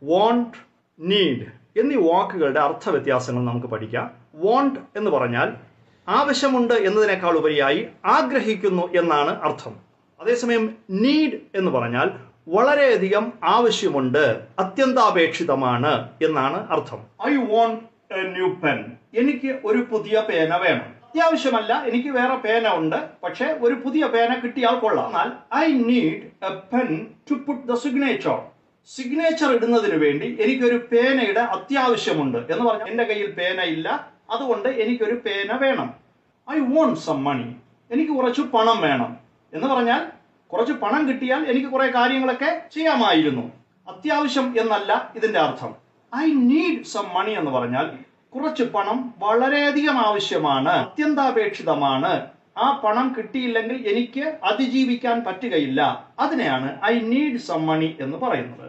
Won't, need എന്നീ വാക്കുകളുടെ അർത്ഥവ്യത്യാസങ്ങൾ നമുക്ക് പഠിക്കാം. വോണ്ട് എന്ന് പറഞ്ഞാൽ ആവശ്യമുണ്ട് എന്നതിനേക്കാൾ ഉപരിയായി ആഗ്രഹിക്കുന്നു എന്നാണ് അർത്ഥം. അതേസമയം നീഡ് എന്ന് പറഞ്ഞാൽ വളരെയധികം ആവശ്യമുണ്ട്, അത്യന്താപേക്ഷിതമാണ് എന്നാണ് അർത്ഥം. I won't A new pen. എനിക്ക് ഒരു പുതിയ പേന വേണം. അത്യാവശ്യമല്ല, എനിക്ക് വേറെ പേന ഉണ്ട്, പക്ഷെ ഒരു പുതിയ പേന കിട്ടിയാൽ കൊള്ളാം. എന്നാൽ I need a pen to put the signature. Signature ഇടുന്നതിന് വേണ്ടി എനിക്കൊരു പേനയുടെ അത്യാവശ്യമുണ്ട് എന്ന് പറഞ്ഞാൽ എൻ്റെ കയ്യിൽ പേന ഇല്ല, അതുകൊണ്ട് എനിക്കൊരു പേന വേണം. I want some money. എനിക്ക് കുറച്ച് പണം വേണം എന്ന് പറഞ്ഞാൽ കുറച്ച് പണം കിട്ടിയാൽ എനിക്ക് കുറെ കാര്യങ്ങളൊക്കെ ചെയ്യാമായിരുന്നു. അത്യാവശ്യം എന്നല്ല ഇതിന്റെ അർത്ഥം. ഐ നീഡ് സം മണി എന്ന് പറഞ്ഞാൽ കുറച്ച് പണം വളരെയധികം ആവശ്യമാണ്, അത്യന്താപേക്ഷിതമാണ്. ആ പണം കിട്ടിയില്ലെങ്കിൽ എനിക്ക് അതിജീവിക്കാൻ പറ്റുകയില്ല. അതിനെയാണ് ഐ നീഡ് സം മണി എന്ന് പറയുന്നത്.